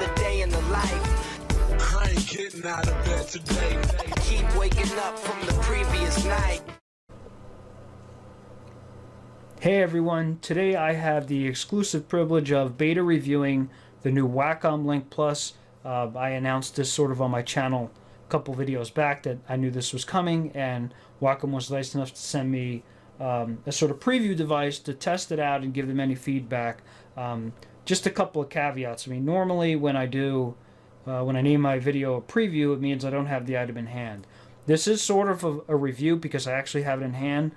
another day in the life. I ain't getting out of bed today. Keep waking up from the previous night. Hey everyone, today I have the exclusive privilege of beta reviewing the new Wacom Link Plus. I announced this sort of on my channel a couple videos back that I knew this was coming, and Wacom was nice enough to send me a sort of preview device to test it out and give them any feedback. Just a couple of caveats. I mean, normally when I name my video a preview, it means I don't have the item in hand. This is sort of a review because I actually have it in hand,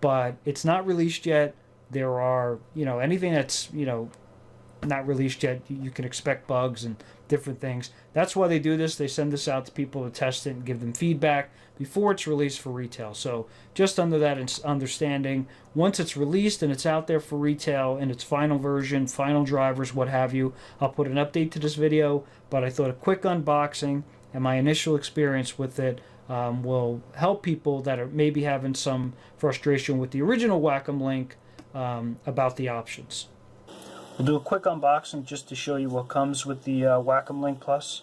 but it's not released yet. There are, anything that's, not released yet, you can expect bugs and different things. That's why they do this. They send this out to people to test it and give them feedback before it's released for retail. So just under that understanding, once it's released and it's out there for retail in its final version, final drivers, what have you, I'll put an update to this video. But I thought a quick unboxing and my initial experience with it will help people that are maybe having some frustration with the original Wacom Link about the options. We'll do a quick unboxing just to show you what comes with the Wacom Link Plus.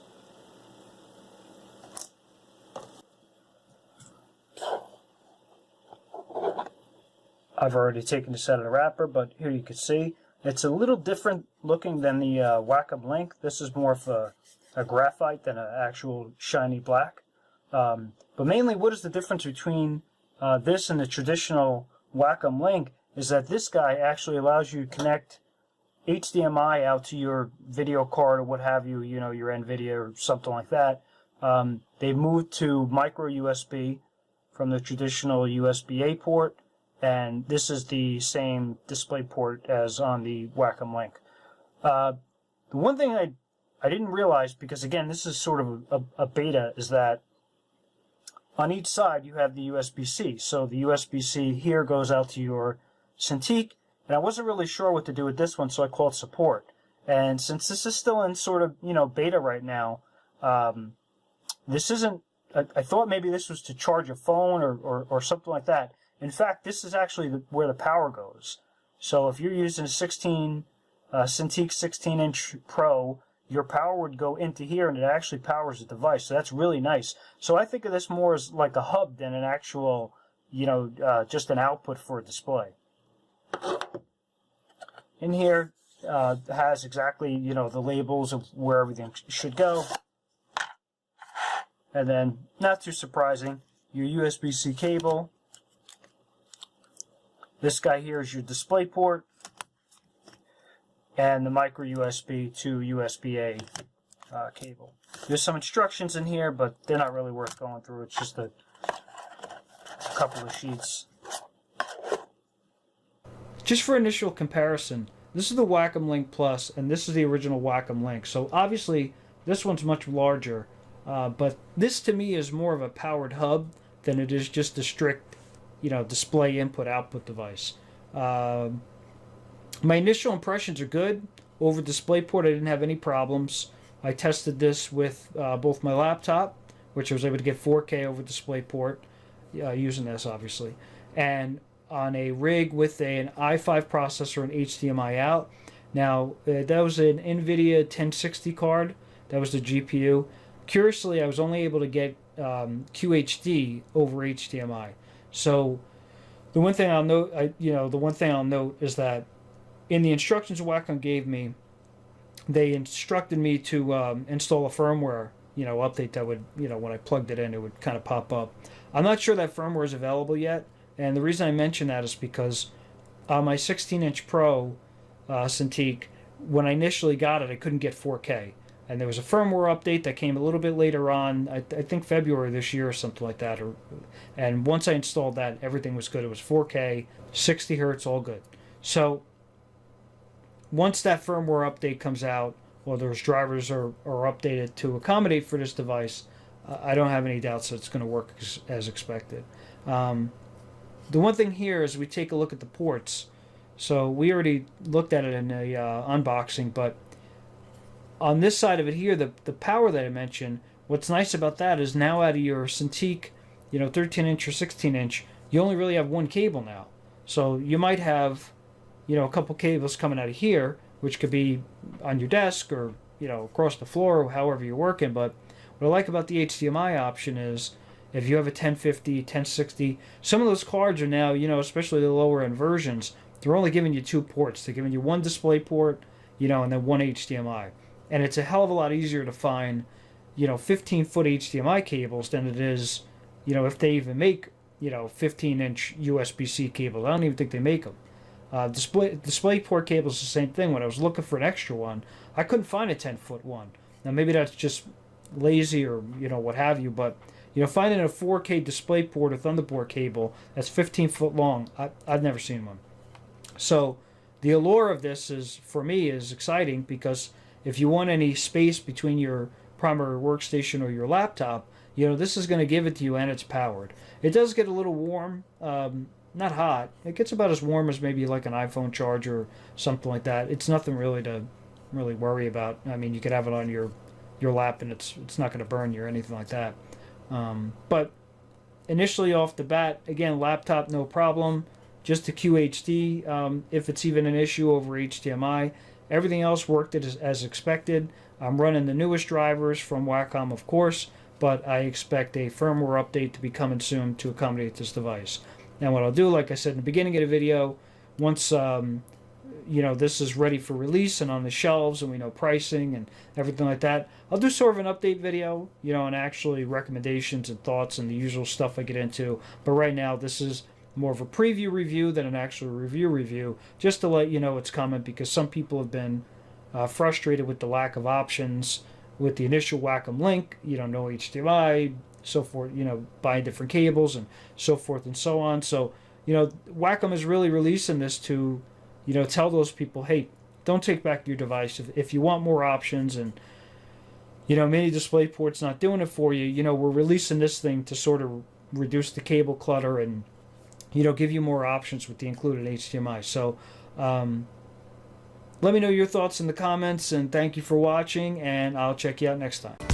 I've already taken this out of the wrapper, but here you can see it's a little different looking than the Wacom Link. This is more of a graphite than an actual shiny black. But mainly, what is the difference between this and the traditional Wacom Link is that this guy actually allows you to connect HDMI out to your video card or what have you, your NVIDIA or something like that. They've moved to micro USB from the traditional USB-A port, and this is the same display port as on the Wacom Link. The one thing I didn't realize, because again, this is sort of a beta, is that on each side you have the USB-C. So the USB-C here goes out to your Cintiq, and I wasn't really sure what to do with this one, so I called support. And since this is still in sort of, beta right now, this isn't, I thought maybe this was to charge a phone or something like that. In fact, this is actually where the power goes. So if you're using a Cintiq 16-inch Pro, your power would go into here, and it actually powers the device. So that's really nice. So I think of this more as like a hub than an actual, just an output for a display. In here has exactly, the labels of where everything should go. And then, not too surprising, your USB-C cable. This guy here is your display port. And the micro USB to USB-A cable. There's some instructions in here, but they're not really worth going through. It's just a couple of sheets. Just for initial comparison, this is the Wacom Link Plus, and this is the original Wacom Link. So obviously, this one's much larger, but this to me is more of a powered hub than it is just a strict, display input-output device. My initial impressions are good. Over DisplayPort, I didn't have any problems. I tested this with both my laptop, which I was able to get 4K over DisplayPort, using this obviously, and on a rig with an i5 processor and HDMI out. Now, that was an NVIDIA 1060 card. That was the GPU. Curiously, I was only able to get QHD over HDMI. So, the one thing I'll note, is that in the instructions Wacom gave me, they instructed me to install a firmware, update that would, when I plugged it in, it would kind of pop up. I'm not sure that firmware is available yet. And the reason I mention that is because on my 16-inch Pro Cintiq, when I initially got it, I couldn't get 4K. And there was a firmware update that came a little bit later on, I think February this year or something like that. And once I installed that, everything was good. It was 4K, 60 hertz, all good. So once that firmware update comes out, or those drivers are updated to accommodate for this device, I don't have any doubts that it's going to work as expected. The one thing here is we take a look at the ports. So we already looked at it in a unboxing, but on this side of it here, the power that I mentioned, what's nice about that is now out of your Cintiq, 13-inch or 16-inch, you only really have one cable now. So you might have, a couple cables coming out of here, which could be on your desk or, across the floor, however you're working. But what I like about the HDMI option is if you have a 1050, 1060, some of those cards are now, especially the lower end versions, they're only giving you 2 ports. They're giving you one display port, and then one HDMI. And it's a hell of a lot easier to find, 15-foot HDMI cables than it is, if they even make, 15-inch USB-C cables. I don't even think they make them. Display port cables, the same thing. When I was looking for an extra one, I couldn't find a 10-foot one. Now maybe that's just lazy or what have you, but finding a 4K DisplayPort or Thunderbolt cable that's 15 foot long, I've never seen one. So the allure of this for me is exciting, because if you want any space between your primary workstation or your laptop, this is going to give it to you, and it's powered. It does get a little warm, not hot. It gets about as warm as maybe like an iPhone charger or something like that. It's nothing really to really worry about. I mean, you could have it on your lap and it's not going to burn you or anything like that. But initially off the bat, again, laptop no problem. Just the QHD, if it's even an issue over HDMI. Everything else worked as expected. I'm running the newest drivers from Wacom, of course, but I expect a firmware update to be coming soon to accommodate this device. And what I'll do, like I said in the beginning of the video, once this is ready for release and on the shelves and we know pricing and everything like that, I'll do sort of an update video, and actually recommendations and thoughts and the usual stuff I get into. But right now, this is more of a preview review than an actual review, just to let you know it's coming, because some people have been frustrated with the lack of options with the initial Wacom Link, no HDMI, so forth, buying different cables and so forth and so on. So, Wacom is really releasing this to, tell those people, hey, don't take back your device. If you want more options and, mini DisplayPort's not doing it for you, we're releasing this thing to sort of reduce the cable clutter and, give you more options with the included HDMI. So, let me know your thoughts in the comments, and thank you for watching, and I'll check you out next time.